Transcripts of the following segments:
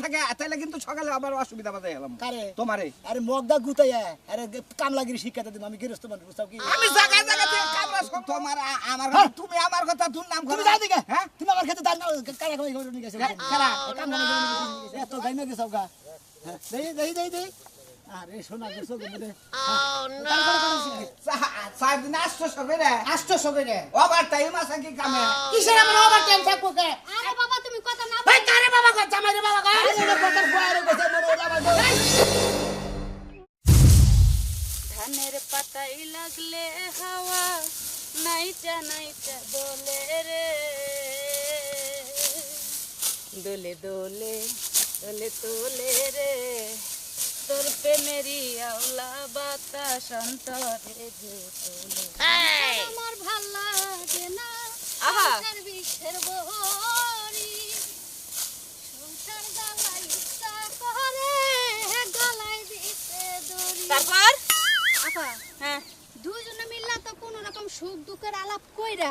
থাকে তাইলে কিন্তু সকালে আবার অসুবিধা বাজাই গেলাম কারে তোমারে আরে মগদা গুতাইয়া আরে কামলাগিরি শিক্ষাতে দিম আমি গৃহস্থ মানুষ বুঝছাও কি আমি জায়গা জায়গা থেকে কামরা সব তোমার আমার তুমি আমার কথা দুর্নাম করো তুমি যাও দিকে হ্যাঁ তুমি আমার খেতে দান কারা কামাই করে নিয়ে গেছো কারা কামলা এত গাইনা গেছো গা দেই আরে শোনা গেছো গনে চার দিন 800 করে 800 করে ওভার টাইম আছে কি কামে কিসের আমার ওভার টাইম থাকবো কে আরে বাবা তুমি কথা না ভাই কারে বাবা কই জামাই রে বাবা কই কথা ফুয়ারে গেছে মরে বাবা ধানের পাতাই লাগলে হাওয়া নাইটা নাইটা দোলে রে দোলে দোলে দোলে তোলে রে তোর প্রেমেরই আওলা বাতাস অন্তরে যে তোলে আমার ভাল লাগে না সংসার বিষের বহরি সংসার জ্বালাই ইচ্ছা করে গলায় দিতে দড়ি তারপর আপা হ্যাঁ দুইজনে মিললা তো কোন রকম সুখ দুঃখের আলাপ কইরা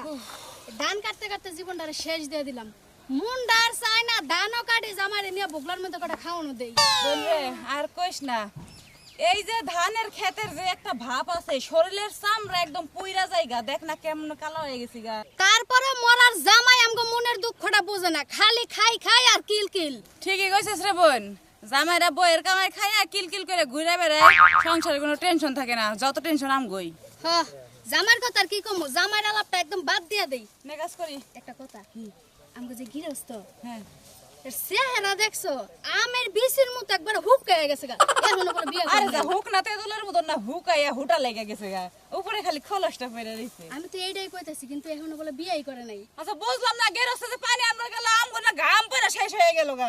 ধান কাটতে কাটতে জীবনটারে শেষ দিয়ে দিলাম মুন্ডার চাই না ধানও কাটি জামাইরে নিয়ে বুকলার মধ্যে কটা খাওয়ানো দেই বলরে আর কইস না এই যে ধানের ক্ষেতের যে একটা ভাব আছে শরীরের চামড়া একদম পুইরা জায়গা দেখ না কেমন কালো হয়ে গেছি গা তারপরে মরার জামাই আমগো মনের দুঃখটা বোঝে না খালি খাই খাই আর কিল কিল ঠিকই কইছিস রে বোন জামাইরা বইয়ের কামাই খাইয়া কিল কিল করে ঘুরে বেড়ায় সংসারে কোনো টেনশন থাকে না যত টেনশন আম গই হ্যাঁ জামাইর কথা আর কি কমু জামাইর আলাপটা একদম বাদ দিয়া দেই নেকাজ করি একটা কথা আমগো যে গৃহস্থ হ্যাঁ এর চেহারা দেখছো আমের বিচির মতো একবার হুক হয়ে গেছে গা এখনো কোনো বিয়ে আরে করে যা নাই। হুক না তেদুলের মতন না হুকাইয়া হুটা লেগে গেছে গা উপরে খালি খলসটা পড়ে রইছে আমি তো এইটাই কইতাছি কিন্তু এখনো বলে বিয়েই করে নাই আচ্ছা বুঝলাম না গেরস্তে যে পানি আনবার গেল আমগো না ঘাম পড়ে শেষ হয়ে গেল গা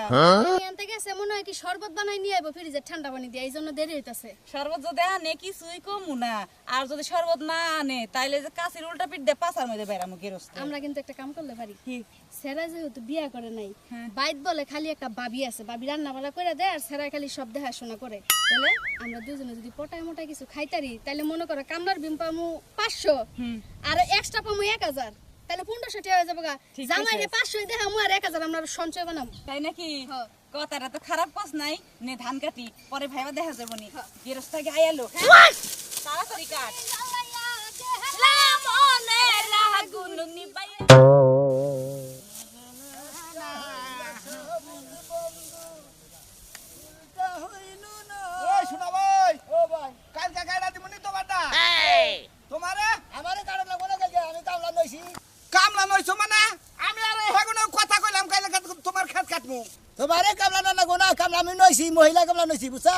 এনতে গেছে মনে হয় কি শরবত বানাই নিয়ে আইবো ফ্রিজে ঠান্ডা পানি দিয়ে এই জন্য দেরি হইতাছে শরবত যদি আনে কিছুই কমু না আর যদি শরবত না আনে তাইলে যে কাশির উল্টা পিঠ দিয়ে পাশার মধ্যে বেড়ামু গেরস্তে আমরা কিন্তু একটা কাম করলে পারি কি সেরা যেহেতু বিয়া করে নাই হ্যাঁ। বাইত বলে খালি একটা বাবি আছে বাবি রান্না বাড়া করে দেয় আর সেরা খালি সব দেখাশোনা করে তাহলে আমরা দুজনে যদি পটায় মোটায় কিছু খাইতারি তাহলে মনে করো কামলার বিম পামু 500 আর এক্সট্রা পামু 1000 তাহলে 1500 টাকা হয়ে যাবে গা ঠিক জামাইরে আছে। 500 দেখামু আর 1000 আমরা সঞ্চয় বানামু তাই নাকি হ্যাঁ। কথাটা তো খারাপ কস নাই নে ধান কাটি পরে ভাইবা দেখা যাবো নি গেরস্ত আগে আইলো তাড়াতাড়ি কাট লামনে লাগুন নিবাই ওই শোনা ভাই ও ভাই কালকে গাড়া দিমনি তোমারটা তোমারে আমারে কারণ লাগবো না কালকে আমি কামলা নইছি কামলা নইছো মানে আমি আর হেগুনো কথা কইলাম কাইলে তোমার খেত কাটমু তোমারে কামলা না লাগবো না কামলা আমি নইছি মহিলা কামলা নইছি বুঝছো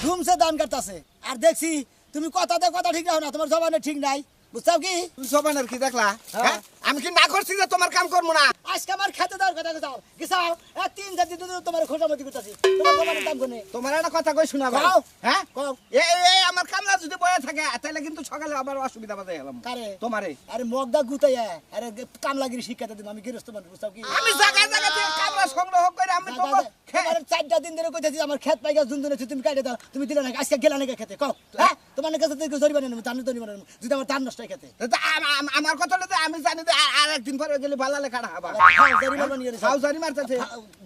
ধুমসে দান কাটতাছে আর দেখছি তুমি কথা ঠিক রাখো না তোমার জবানে ঠিক নাই বুঝছো কি তুমি সবানের কি দেখলা হ্যাঁ। হ্যাঁ? আমি কি না করছি যে তোমার কাম করবো না আজকে আমার খেতে দেওয়ার কথা যাও গিসাও আর 3 দিন ধরে তোমার খোঁজামতি করতেছি তোমার জবানের দাম কোনে তোমার একটা কথা কই শোনা ভাই কও। হ্যাঁ কও। এই আমার কামলা যদি বয়ে থাকে তাহলে কিন্তু সকালে আবার অসুবিধা বাজাই গেলাম কারে তোমারে আরে মগদা গুতাইয়া আরে কামলাগিরি শিক্ষাতে দিম আমি গৃহস্থ মানুষ বুঝছো কি আমি জায়গা জায়গা থেকে কামলা সংগ্রহ করে আমি তো তোমার 4 দিন ধরে কইতাছি আমার ক্ষেত পাইগা জুনজুনে তুমি কাটে দাও তুমি দিলে না আজকে গেলা না খেতে কও হ্যাঁ তোমার কাছে থেকে জরিমানা নেব ধান জরিমানা নেব যদি আমার ধান নষ্ট হয় খেতে আমার কথা হলো যে আমি জানি যে আর একদিন পরে গেলে ভালো লেখা হবা জরিমানা নিয়ে রে সাউজারি মারতেছে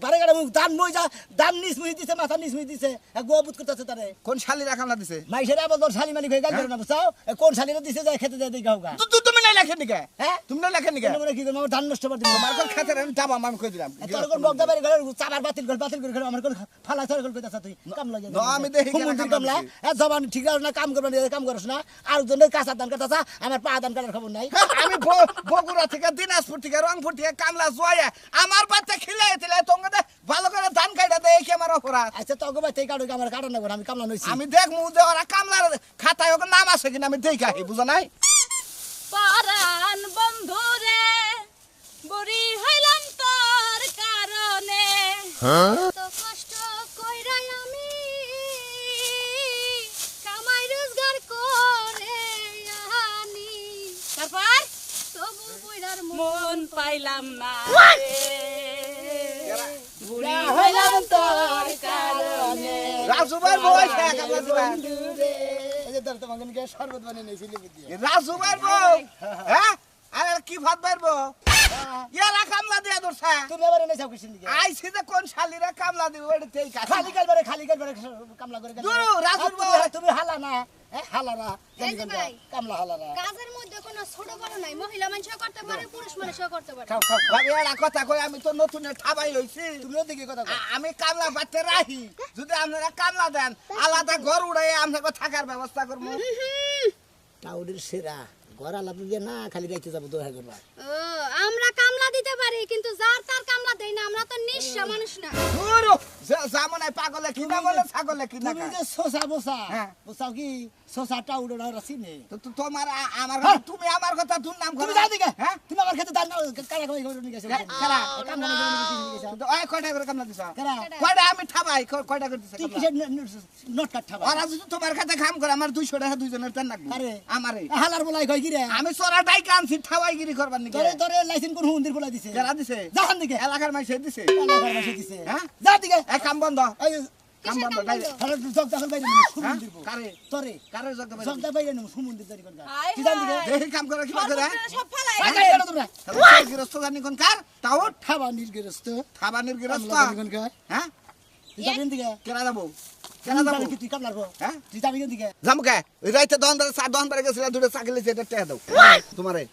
বারে গাড়া মুখ ধান মই যা ধান নিস মুই দিছে মাথা নিস মুই দিছে গোবুত করতেছে তারে কোন শালি রাখামলা দিছে মাইশের আবার শালি মালিক হয়ে গেল না বুঝছো কোন শালিরা দিছে যায় খেতে যায় দেখাও গা তুমি নাই লেখেন নিকে হ্যাঁ তুমি নাই লেখেন নিকে মনে কি আমার ধান নষ্ট করে দিল তোমার কোন খেতে আমি দাম আমি কই দিলাম তোর কোন মগদা বাড়ি গেল চাবার বাতিল করে আমার কোন ফালা ছড় করে কইতাছ তুই কাম লাগে না, আমি দেখি কেন কামলা কামলা দিছি। এ জবান ঠিক আছে না কাম করবা না কাম করছ না আর জনের কাঁচা ধান কাটাছা আমার পা ধান কাটার খবর নাই আমি বগুড়া থেকে দিনাজপুর থেকে রংপুর থেকে কামলা জয়া আমার বাচ্চা খিলাই দিলে তোমাকে ভালো করে ধান কাটা দেয় কি আমার অপরাধ আচ্ছা তোকে ভাই তেই কাটো আমার কাটা নেব আমি কামলা নইছি আমি দেখমু যে ওরা কামলার খাতায় ওকে নাম আছে কিনা আমি দেখি আহি বুঝো নাই পরাণ বন্ধুরে বড়ি হইলাম তোর কারণে তো কষ্ট কইরাই আমি কামাই রোজগার করে আনি তারপর তবু বুইড়ার মন পাইলাম না বুড়ি হইলাম তোর কারণে রাজু ভাই বই কামলা দিবেন এই যে তোর তোমাকে নিয়ে শরবত বানিয়ে নিয়েছিলি বুদ্ধি রাজু ভাই বউ হ্যাঁ আরে কি ভাত পারবো ইয়ারা কামলা দিয়া দরছা তুমি আবার এনে যাও কিসের দিকে আইছি যে কোন শালিরা কামলা দিবে ওইটাই কাছে খালি কালবারে কামলা করে গেল দূর, রাজুর বউ। তুমি হালা না হালারা এই যে ভাই। কামলা হালারা কাজের মধ্যে কোনো ছোট বড় নাই মহিলা মানুষও করতে পারে পুরুষ মানুষও করতে পারে খাও খাও খাও। ভাবি এরা কথা কই আমি তো নতুন ঠাবাই লইছি তুমিও দিকে কথা কও। আমি কামলা বাড়তে রাহি যদি আপনারা কামলা দেন আলাদা ঘর উড়াই আপনাকে থাকার ব্যবস্থা করবো টাউডের সেরা ঘর আলাপ দিয়ে না খালি রাইতে যাবো দোয়া করবা ও আমরা কামলা দিতে পারি কিন্তু যার তার কামলা দেই না আমরা তো নিঃস্ব মানুষ না দূর জামনে পাগলে কিনা বলে ছাগলে কিনা তুমি যে সোসা বসা হ্যাঁ। বসাও কি সোসা টাউডের রাসি নেই তোমার আমার তুমি আমার কথা দুর্নাম তুমি করো যাও দিকে হ্যাঁ তুমি আমার খেতে দান কারা কই করে নিয়ে গেছে কারা? কামলা নিয়ে গেছে কিন্তু ওই কয়টা করে কামলা দিছ কারা কয়টা আমি ঠাবাই কয়টা করে দিছ তুই কিসের নোট কাটঠাবা ওরা যদি তোমার কাছে কাম করে আমার 200 টাকা দুইজনের টান লাগবে আরে। আমারে হালার বলাই কই কি রে আমি চোরাটাই কানছি ঠাবাইগিরি করবার নিকে তোরে তোরে লাইসেন্স কোন হুন্দির বলাই দিছে যারা দিছে যাহান দিকে এলাকার মাইসে দিছে এলাকার ভাষা দিছে হ্যাঁ? যা দিকে এই কাম বন্ধ এই কাম কিসের বন্ধ কাম বন্ধ? তাহলে জগ দাখল বাইরে নিমু হ্যাঁ? সুমন্দির বউ কারে তোরে কারে জগতে জগ দা বাইরে নিমু সুমন্দির দাঁড়ি করগা হায় তুই জান দিকে হায়। দেখি কাম করে কি করে সব ফালাই ভাই কাট করো তোমরা তাহলে গৃহস্থ জানি কোন কার তাও খাবা নির্গেরস্ত খাবানের গৃহস্থ কামলা দানি কোন কা হ্যাঁ তুই যাবেন দিকে কেনা যাবো কেনা যাবো কি তুই কামলার বউ হ্যাঁ তুই যাবি কোন দিকে জামুকে ওই রাইতে দহন বারে গেছিল দুটো চাকরি সেটা টেয়া দাও তোমারে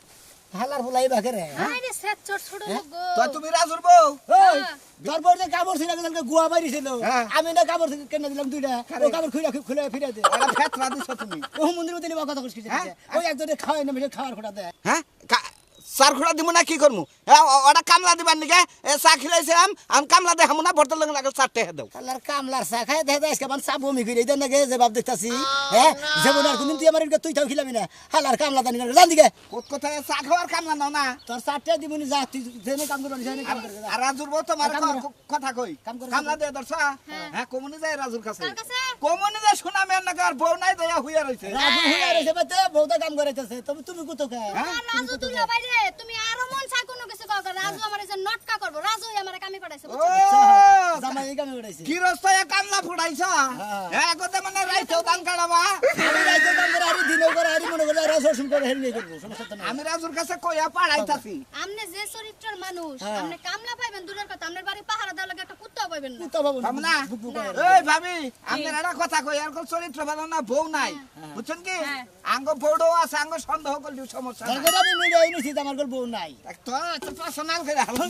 হালার বলাই বাকে রে আরে সেট ছোট ছোট লোক গো তো তুমি রাজুর বউ ওই তারপর যে কাপড় ছিল কালকে গুয়া বাইরে ছিল হ্যাঁ। আমি না কাপড় কেন দিলাম দুইটা কারে? ও কাপড় খুলে খুলে ফিরে দে ওরা ফেতরা দিছো তুমি ও মন্দির মধ্যে নিবা কথা কইছিস হ্যাঁ? ওই একজনে খাওয়াই না মেয়ে খাওয়ার খোটা দেয় হ্যাঁ সার খোড়া দিব না কি করমু হ্যাঁ ওটা কামলা দিবার নিকে চা খিলাইছিলাম আমি কামলা দেখামু না ভর্তার লগে লাগে চারটে দাও কালার কামলার চা খাই দেখা যায় কেমন চা বমি করে দেন নাকি জবাব দেখতাছি হ্যাঁ যেমন আর কোনদিন তুই আমার এদিকে তুই তাও খিলাবি না হালার কামলা দানি করে জান দিকে কোত কোথায় চা খাওয়ার কামলা নাও না তোর চারটে দিবনি যা তুই যেনে কাম করবি সেনে কাম করবি আর রাজুর বউ তোমার কাম করো। কথা কই কাম করো। কামলা দিয়ে দর্শা হ্যাঁ কমুনি যায় রাজুর কাছে কার কাছে? কমুনি যায় শোনামের নাকি আর বউ নাই দয়া হইয়া রইছে রাজু হইয়া রইছে বাতে বউটা কাম করাইতেছে তবে তুমি কত খায় হ্যাঁ? আর রাজু দুলা বাইরে তুমি আরো মন চাই কোনো কিছু কর রাজু আমার এসে নটকা করব রাজু আমার কামে পাঠাইছে ও জামাই এই কামে করাইছে গৃহস্থয়ে কামলা ফুটাইছ হ্যাঁ কথা মানে রাইতেও দান কাটাবা আমি রাইতে কাম করে আর দিনও করে আর মনে করে রাজু শুন করে হেল নিয়ে করব সমস্যা তো নাই আমি রাজুর কাছে কইয়া পাড়াইতাছি আমনে যে চরিত্রের মানুষ হ্যাঁ। আমনে কামলা পাইবেন দূরের কথা আমনের বাড়ি পাহারা দেওয়ার লাগে একটা কুত্তা পাইবেন না তো বাবু ভাবনা বুক বুক করে এই ভাবি আপনার একটা কথা কই আর কোন চরিত্র ভালো না বউ নাই বুঝছেন কি হ্যাঁ। আঙ্গ বউডও আছে আঙ্গ সন্দেহ করলেও সমস্যা নাই তারপরে আমি মিডিয়ায় নিছি আমার গল্প নাই তো একটা পার্সোনাল করে হালো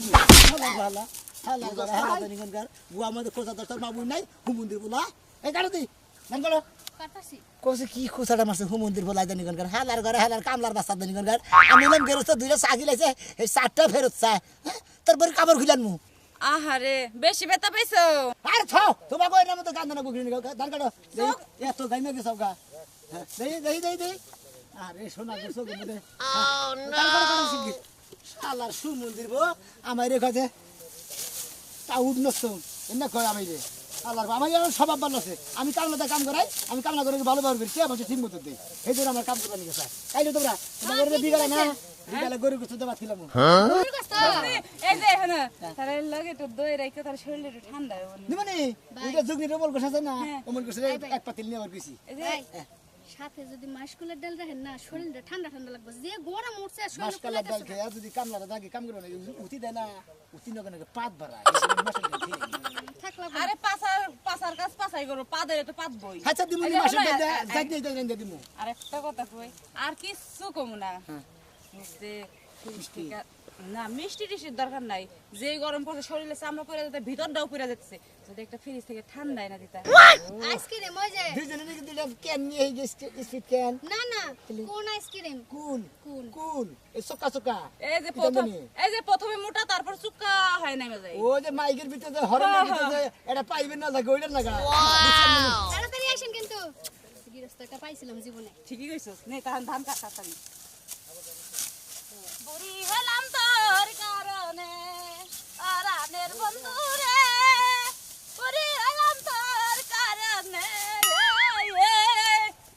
হালা হালা হালা করে হালা দানি গনকার বুয়া মধ্যে কোথা দস্তার বাবু নাই হুমন্দির বলা এই কাটো দি নাম করো কাটাছি কোসে কি খোসাটা মারছে হুমন্দির বলা দানি গনকার হালার ঘরে হালার কামলার বাসা দানি গনকার আমি নাম গেরস্ত দুইটা চাকি লাইছে এই চারটা ফেরত চায় তারপরে কাপড় খুলান মু আহারে বেশি বেতা পাইছো আর থাও তোমার কই নাম তো কান্দনা গুগরি নিগো ধান কাটো দেই এত গাইমে গেছাও গা দেই দেই দেই দেই আরে সোনা গেছো গো দে ও নো শালার সুমন্দির বো আমারে কাছে তা উঠনস এনে কই আমারে আল্লাহর আমার যেন স্বভাব ভালো আছে আমি কামলাতে কাম করাই আমি কামলা করে ভালো ব্যবহার করি কে বলছে ঠিক মতো দেই এই জন্য আমার কাম করা নিয়ে গেছে তাইলে তোমরা তোমাদের বিগালে না বিগালে গরু গোস্ত দেবা ছিলাম দূর কাছে এই যে হ্যাঁ তার লাগে তো দই রাইকে তার শরীরে একটু ঠান্ডা হবে না। নিমনি এটা যুগনি রবল গোছ আছে না হ্যাঁ। ওমন গোছ এক পাতিল নিয়ে আমার কইছি এই যে ভাই, সাথে যদি মাসকুলের ডাল রাখেন না শরীরটা ঠান্ডা ঠান্ডা লাগবে যে গরম উঠছে শরীর মাসকালা ডাল খেয়ে আর যদি কামলাটা দাগে কাম করে না উঠি দেয় না উঠি নগনে পাত ভরা থাকলা আরে পাসার কাজ পাসাই করো পা ধরে তো পাতবই আচ্ছা দিমু এই যে মাসের শোনো, ডাল যাই নেই যাই নেই দিমু আর একটা কথা কই আর কিছু কমু না বুঝতে না মিষ্টি টিষ্টির দরকার নাই যে গরম পড়ছে শরীরে চামড়া পড়ে যেতে ভিতরটাও পড়ে যাচ্ছে যদি একটা ফ্রিজ থেকে ঠান্ডায় না দিতা আইসক্রিম ওই যে দুইজনে নাকি দিলে কেন নিয়ে এই যে স্পিড কেন না না কোন আইসক্রিম কোন কোন কোন এই চকা চকা এই যে প্রথম এই যে প্রথমে মোটা তারপর চুক্কা হয় নেমে যায় ও যে মাইকের ভিতরে যে হরনের ভিতরে যে এটা পাইবেন না লাগে ওইটার লাগা তাড়াতাড়ি আসেন কিন্তু গৃহস্থ একটা পাইছিলাম জীবনে ঠিকই কইছস নে তাহান ধান কাটা তালি বুড়ি হলাম তোর কারণে আরানের বন্ধু রে বুড়ি হলাম তোর কারণে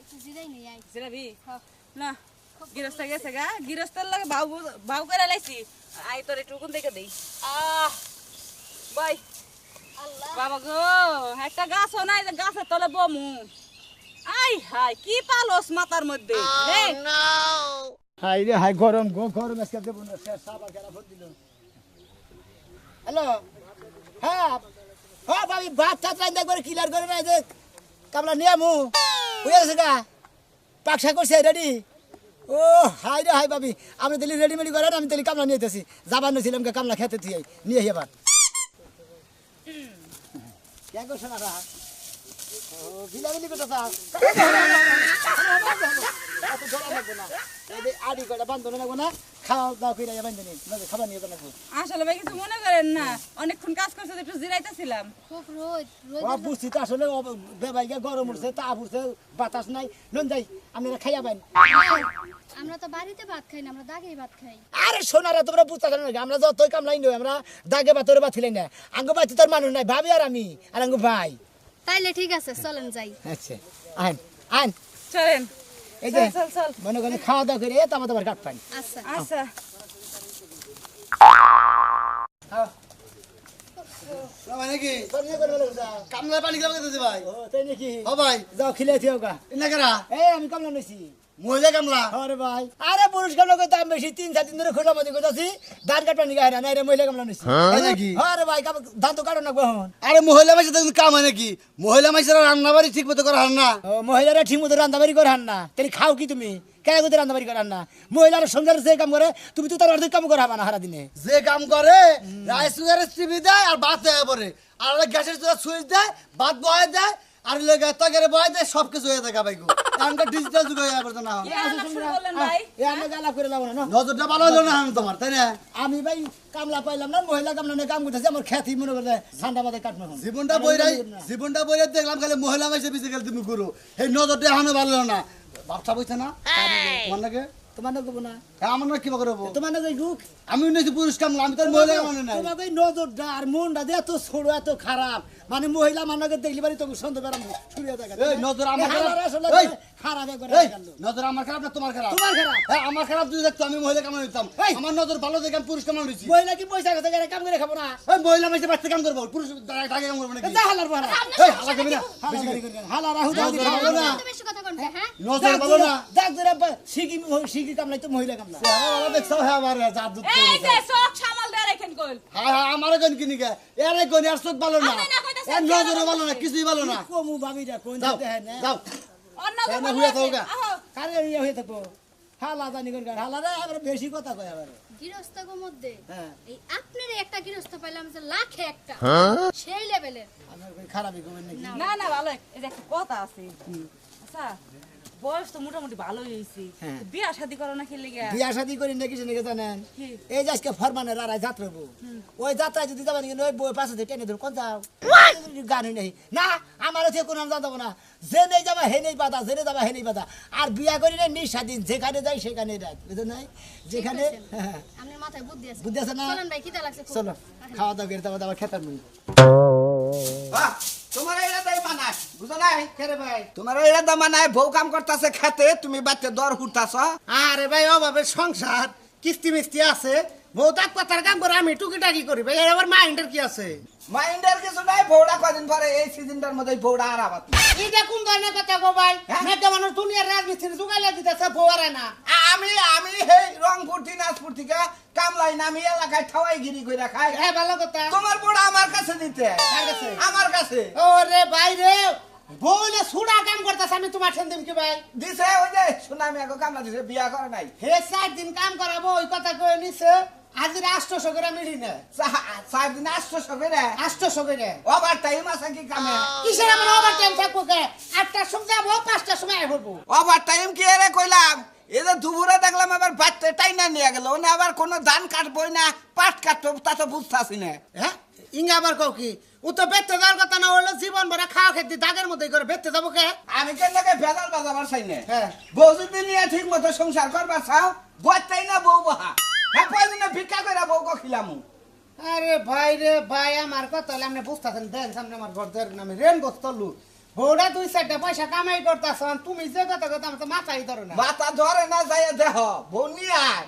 একটু জিরাই নেই আই জিরাবি না গিরস্ত গেছে গা গিরস্তের লাগে বাউ করে লাইছি আই তোর একটু কোন দেখে দেই বাই বাবা গো একটা গাছও নাই যে গাছের তলে বমু আই হাই কি পালস মাথার মধ্যে হাই রে হাই গরম গরম আজকে দেবো না শেষ সাবা কেনা ফোন দিল হ্যালো হ্যাঁ হ্যাঁ ভাবি ভাত টাত রান্না করে ক্লিয়ার করে নাই যে কামলা নিয়ে আমু হয়ে গেছে গা পাকশা করছে রেডি ও হাই রে হাই ভাবি আপনি তাহলে রেডিমেডি করেন আমি তাহলে কামলা নিয়ে যেতেছি যাবার নিয়েছিলাম কামলা খেতে তুই নিয়ে এবার কে করছে না রা ও বিলাবিলি করতে চাস এত জোড়া লাগবে না এই আড়ি কয়টা বান্ধব লাগবে না খাওয়া দাওয়া করে বান্ধব নেই খাবার নিয়ে যাবো আসলে ভাই কিছু মনে করেন না অনেকক্ষণ কাজ করছে একটু জিরাইতেছিলাম খুব রোদ বুঝছি তো আসলে বেবাইকে গরম উঠছে তাপ উঠছে বাতাস নাই লন যাই আপনারা খাইয়া পাইন আমরা তো বাড়িতে ভাত খাই না আমরা দাগেই ভাত খাই আরে সোনারা তোমরা বুঝতে পারো না আমরা যতই কামলাই নই আমরা দাগে ভাতের ভাত খেলাই না আঙ্গ বাড়িতে তোর মানুষ নাই ভাবি আর আমি আর আঙ্গ ভাই তাইলে ঠিক আছে চলেন যাই আচ্ছা আইন আইন চলেন এই যে চল চল মনে করেন খাওয়া দাওয়া করে তারপর তোমার কাট পাইন আচ্ছা আচ্ছা নাকি কামলা পানি কেমন দিতে ভাই ও তাই নাকি ও ভাই যাও খিলে থিও গা না কেরা এই আমি কামলা নইছি মহিলা কামলা আরে ভাই আরে পুরুষ কামলা কই দাম বেশি 3-4 দিন ধরে খোলা মধ্যে কইতাছি ধান কাটবা নি গায় না রে মহিলা কামলা নইছি তাই নাকি আরে ভাই ধান তো কাটো না গহন আরে মহিলা মাইসে তো কাম হয় নাকি মহিলা মাইসের রান্না বাড়ি ঠিক মতো করা হয় না ও মহিলারা ঠিক মতো রান্দাবাড়ি করে হান না তাই খাও কি তুমি কেন করতে রান্দাবাড়ি করে হান না মহিলারা সংসারে যে কাম করে তুমি তো তার অর্ধেক কাম করে হাবা না সারা দিনে যে কাম করে রাইস কুকারের টিভি দেয় আর ভাত দেয় পরে আর গ্যাসের চুলা সুইচ দেয় ভাত বয়ে দেয় আর তরকারি বয়ে দেয় সব কিছু হয়ে থাকে ভাই এখনকার ডিজিটাল যুগ হয়ে যাবে না কি আলাপ শুরু করলেন ভাই এ আমরা গালা করে লাভ না নজরটা ভালো হলো না তোমার তাই না আমি ভাই কামলা পাইলাম না মহিলা কামলা নিয়ে কাম করতেছি আমার খ্যাতি মনে করে ঠান্ডা বাদে কাটমে জীবনটা বইরাই দেখলাম খালি মহিলা মাইসে পিছিয়ে গেলে তুমি করো এই নজরটা এখনো ভালো হলো না বাপটা বইছে না তোমার নাকি তোমার না করবো না আমার না কিবা করবো তোমার না যাই ঢুক আমি নিয়েছি পুরুষ কামলা আমি তোর মহিলা কামলা নাই তোমাকে নজরটা আর মনটা যে এত ছোট এত খারাপ মানে মহিলা মানকে দেখলি বাড়ি তোকে সন্দেহ বেড়াম ছুড়িয়ে দেখা এই নজর আমার খারাপ এই খারাপ একবারে এই নজর আমার খারাপ না তোমার খারাপ তোমার খারাপ হ্যাঁ আমার খারাপ যদি দেখতো আমি মহিলা কামলা নিতাম এই! আমার নজর ভালো দেখে আমি পুরুষ কামলা নিয়েছি মহিলা কি পয়সা কথা কাম করে খাবো না ওই মহিলা মাইসে বাড়তে কাম করবো পুরুষ টাকা কাম করবো নাকি যা হালার বালা এই হালা করবি না হালা রাহু দাও নজর ভালো না তো বেশি কথা কোনটা হ্যাঁ নজর ভালো না দেখ ধরে শিখি কামলাই তো মহিলা কামলা আরে দেখছো হ্যাঁ আমার জাদু এই যে চোখ সামাল দিয়ে রাখেন কইল হ্যাঁ হ্যাঁ আমার কোন কিনি গে এরে কোন আর চোখ ভালো না আপনি না কইতাছেন এর নজরও ভালো না কিছুই ভালো না কমু ভাবিটা কোন যাও দেখেন যাও অন্য কেন ভালো হইয়া আছে। থাকোগা? আহো, কারে ইয়ে হয়ে থাকবো হালা জানি কোন হালা রে আবার বেশি কথা কয় আবার গৃহস্থগো মধ্যে হ্যাঁ এই আপনার একটা গৃহস্থ পাইলাম যে লাখে একটা সেই লেভেলের আমার কই খারাপই করবেন নাকি না না ভালো এই যে একটা কথা আছে আচ্ছা বয়স তো মোটামুটি ভালোই হয়েছে হ্যাঁ। বিয়া শাদি করো না খেলে গিয়া বিয়া শাদি করি নাকি শুনে জানেন কি? এই যে আজকে ফরমানের আর যাত্রা বউ ওই যাত্রায় যদি যাবেন কিন্তু ওই বই পাশে টেনে ধর কোন যাও গান নেই না আমার হচ্ছে কোনো যা যাবো না যে নেই যাবা হে নেই বাধা জেনে যাবা হে নেই বাধা আর বিয়া করি না নিঃস্বাধীন যেখানে যাই সেখানে রাত বুঝলেন নাই যেখানে হ্যাঁ আপনার মাথায় বুদ্ধি আছে বুদ্ধি আছে না চলেন ভাই খিদা লাগছে খুব। চলো খাওয়া দাওয়া করে তারপর আবার খেতাম নি বাহ, তোমার এইটা দেই মানায় বুঝো নাই কেরে ভাই তোমার এইটা দা মানায় বউ কাম করতেছে খেতে তুমি বাচ্চা দর হুটাছ আরে ভাই অভাবে সংসার কিস্তি মিস্তি আছে বউ তাক পাতার কাম করে আমি টুকিটাকি করি ভাই আবার মাইন্ডের কি আছে মাইন্ডের কিছু নাই বউটা কদিন পরে এই সিজনটার মধ্যে বউটা আর আবাদ এটা কোন ধরনের কথা গো ভাই হ্যাঁ? মেয়েটা মানুষ দুনিয়ার রাজমিস্ত্রি জুগাইলে দিতেছে বউয়ারে না আমি আমি সেই রংপুর দিনাজপুর থেকে কামলাই নামি এলাকায় ঠাওয়াই গিরি করে খাই হ্যাঁ ভালো কথা তোমার বউটা আমার কাছে দিতে কার কাছে? আমার কাছে ওরে ভাই রে বউলে সুড়া কাম করতেছে আমি তোমার সন্দেহ কি ভাই দিছে ওই যে সুনামি আগে কামলা দিছে বিয়া করে নাই হে 4 দিন কাম করাবো ওই কথা কয়ে নিছে আজ 800 করে মিলি না 4 দিন 800 করে 800 করে ওভার টাইম আছে কি কামে কিসের আমার ওভার টাইম থাকবো কে 8টার সময় যাবো 5টার সময় আইবো ওভার টাইম কি এরে কইলাম এই যে দুপুরে দেখলাম আবার বাচ্চা টাইনা নিয়ে গেল না আবার কোনো ধান কাটবই না পাট কাটবো তা তো বুঝতাছি না হ্যাঁ ইঙ্গা আবার কও কি ও তো বেতে যাওয়ার কথা না হলো জীবন ভরা খাওয়া খেতে দাগের মধ্যে করে বেতে যাবো কে আমি কেন লাগে ভেজাল বাজাবার চাই না হ্যাঁ। বউ যদি নিয়ে ঠিক মতো সংসার করবার চাও বইতাই না বউ বহা হ্যাঁ পয়জনে ভিক্ষা করে বউ খিলামু আরে ভাই রে ভাই আমার কথা হলে আপনি বুঝতেছেন দেন সামনে আমার ঘর ধরে আমি রেন বস্তলু বউটা 2-4টা পয়সা কামাই করতেছ তুমি যে কথা কথা আমার তো মাথায় ধরো না মাথা ধরে না যাই দেহ বউ নিয়ে আয়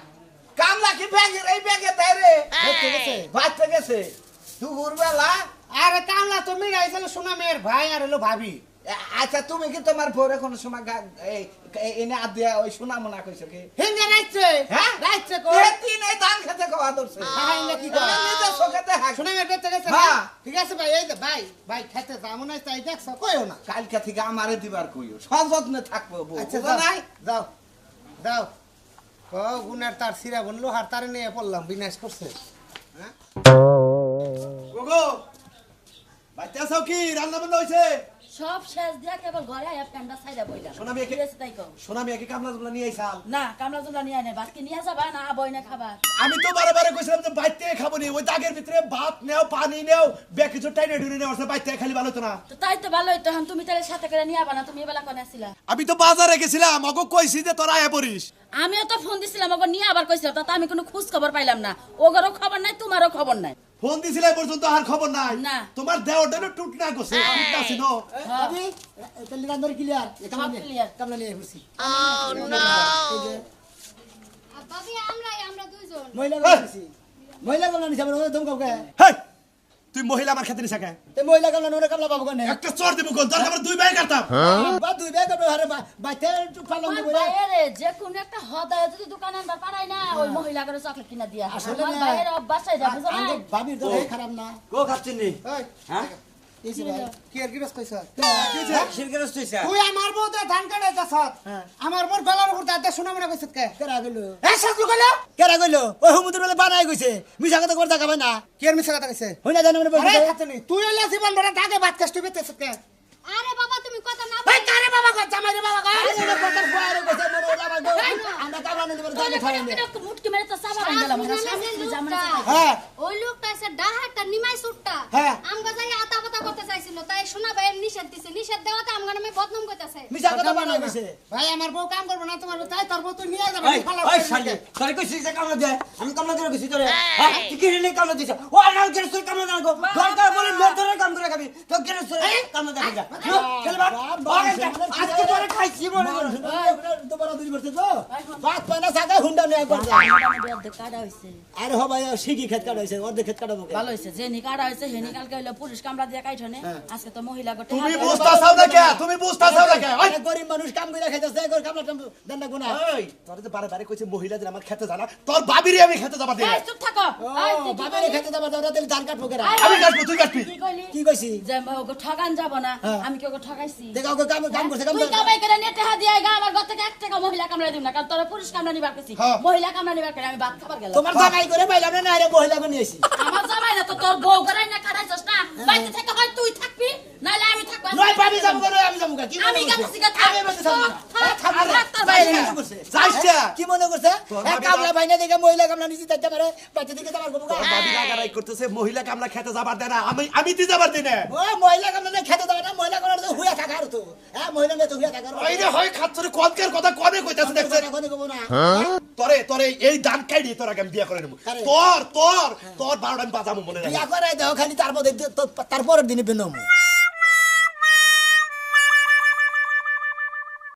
কামলা কি ব্যাগের এই ব্যাগে দেয় রে দেখতে গেছে বাচ্চা গেছে দুপুর বেলা আরে কামলা তো মিরাইছিল শোনা মেয়ের ভাই আর হলো ভাবি আচ্ছা তুমি কি তোমার ভোরে কোন সময় এনে আদিয়া ওই সোনা মোনা কইছো কি হিন্দে রাইছে হ্যাঁ রাইছে কো এ তিন এই ধান খেতে খাওয়া ধরছে হ্যাঁ হিন্দে কি করে নিজে চোখেতে হাঁক শুনে মেরে বেঁচে গেছে হ্যাঁ। ঠিক আছে ভাই এই যে ভাই খেতে যাবো না তাই দেখছো কইও না কালকে থেকে আমারে দিবার কইও সযত্নে থাকবো বউ আচ্ছা বুঝো নাই যাও যাও ও গুনার তার সিরা বনলো আর তারে নিয়ে পড়লাম বিনাশ করছে ওগো বাইতে আছো কি রান্না বান্না হইছে সব শেষ দিয়া কেবল ঘরে আয়া প্যান্ডা ছাইরা বইলা সোনা মেয়ে কি- গিরেছে তাই কও সোনা মিয়া কি কামলা নিয়ে আইছাল না কামলা জুলা নিয়ে আনে বাকি নিয়ে যাবা না বই না খাবার আমি তো বারে বারে কইছিলাম যে বাইতে খাবো নি ওই দাগের ভিতরে ভাত নেও পানি নেও বেকিছো টাইনে ঢুনে নেও বাইতে খালি ভালো তো না তো তাই তো ভালোই তো এখন তুমি তাহলে সাথে করে নিয়ে আবা না তুমি এবেলা কোনে আসিলা আমি তো বাজারে গেছিলাম ওগো কইছি যে তোরা আয়া পড়িস আমিও তো ফোন দিছিলাম ওগো নিয়ে আবার কইছিলাম তা আমি কোনো খোঁজ খবর পাইলাম না ওগরও খবর নাই তোমারও খবর নাই ফোন দিছিলে পর্যন্ত আর খবর নাই না। তোমার দেওয়াটা টুট না গেছে টুট না ছিল ভাবি তাহলে রান্নার ক্লিয়ার সব clear। কামলা নিয়ে ঘুরছি ভাবি আমরা দুইজন মহিলা গামলা মহিলা গামলা নিছে আমার দম কাউকে হেই তুই মহিলা আমার খেতে নিছা কেন তে মহিলা গামলা নোরে কামলা পাবো কেন একটা চোর দিব কোন তোর আমরা দুই ভাই কাটতাম বা দুই ব্যাগ আরে বাইতে ফালাম আমার দিব রে বাইরে যে কোন একটা হদায় যদি দোকান আনবার পারাই না ওই মহিলা করে চকলেট কিনা দিয়া আসলে আমার না। বাইরে অভ্যাস হয়ে যাবে বুঝো না আমাদের ভাবির দরে খারাপ না গো খাচ্ছেন নি ওই হ্যাঁ এসে ভাই কি আর কি বাস কইছ শিরকে রস্তুইছা তুই আমার বউ দে ধান কাটাইতাছ আমার বউর গলার উপর দাঁতে শোনা মনে কইছত কে কেরা গেল এ সাজু গেল কেরা গেল ওই হুমুদুর বলে বানাই কইছে মিছা কথা করতে যাবে না কি আর মিছা কথা কইছে হই না জানো মনে বলছে আরে খাতে নি তুই এলা জীবন ভরা দাগে ভাত কাষ্ট পেতেছ কে আরে বাবা তুমি কথা না ভাই কারে বাবা কই জামাই রে বাবা কই আরে কথা ফুয়ারে কইছে মনে ওলা বাবা আমরা কাবা নিতে পারে দাগে খাই না মুটকি মেরে তো সাবা হয়ে গেলাম আমরা সামনে কি জামনা হ্যাঁ ওই লোকটা এসে ডাহাটা নিমাই সুটটা হ্যাঁ। আমগা যাই আতা পাতা করতে চাইছিল তাই শোনা ভাই নিষেধ দিছে নিষেধ দেওয়াতে আমগা নামে বদনাম করতেছে মিছা কথা বানাই কইছে ভাই আমার বউ কাম করবে না তোমার তাই তোর বউ তুই নিয়ে যাবে ওই ওই শালি তোরে কইছিস যে কামলা দে আমি কামলা দিয়ে কইছি তোরে হ্যাঁ তুই কি রে কামলা দিছ ও না গেরে তোর কামলা দাও দরকার বলে মোর ধরে কাম করে খাবি তো গেরে তোর কামলা দে যা চল বাপ আজকে তোরে খাইছি মনে কর তোমার দুই করতে তো বাত পানা সাগা হুন্ডা নিয়ে করতে কাটা হইছে আরে হ ভাই শিগি খেত কাটাইছে অর্ধেক খেত কাটাবো ভালো হইছে যে নিকাটা হইছে হে নিকালকে হইলো পুলিশ কামড়া দিয়া কাইঠনে আজকে তো মহিলা গোটে তুমি বুঝতাছাও না কে তুমি বুঝতাছাও না কে ওই আরে গরিব মানুষ কাম কইরা খাইতাছে এগর কামলা টাম দেন না গুনা ওই তোরে তো বারে বারে কইছে মহিলাদের আমার খেতে জানা তোর বাবিরে আমি খেতে যাবা দে এই চুপ থাকো এই তুই কি বাবারে কইলি? খেতে যাবা দাও তেল ধান কাটবো কেরা আমি কাটবো তুই কাটবি কি কইলি কি কইছি যে ওকে ঠগান যাব না আমি কি ওকে ঠগাইছি দেখা ওকে কাম কাম করছে কাম তুই কামাই করে নিয়ে টাকা দিয়ে গা আমার ঘর থেকে 1 টাকা মহিলা কামড়া দিম না কারণ তোরা পুরুষ কামড়া নিবার কইছি হ্যাঁ। মহিলা কামড়া নিবার করে আমি ভাত খাবার গেলাম তোমার জামাই করে পাইলাম না আরে মহিলা করে নিয়েছি আমার জামাই না তো তোর বউ করাই না কাটাইছস না বাইতে থেকে হয় তুই থাকবি নাইলে আমি থাকব নয় পাবি যাবো করে আমি যাবো কি আমি গেছি গা থাক আমি বলতে থাকবো থাক তোর বাইরে না। যাইছে কি মনে করছে এক কামলা ভাইনা দেখে মহিলা কামলা নিছি তাইতে পারে বাইতে দিকে যাবার গবো তোর বাবি রাগারাই করতেছে মহিলা কামলা খেতে যাবার দে না আমি দি যাবার দিই না ও মহিলা কামলা খেতে যাবে না মহিলা কামলা তো হুয়া থাকার তো হ্যাঁ মহিলা নিয়ে তো হুয়া থাকার ওই রে হয় খাচ্ছরে কোনকার কথা কোনে কইতাছে দেখছ কথা কব না তোরে এই দান কাইডি তোর আগে আমি বিয়া করে নেব কারে? তোর 12টা আমি বাজামু মনে রাখ বিয়া করে দাও খালি তারপর তারপরের দিনে বেনমু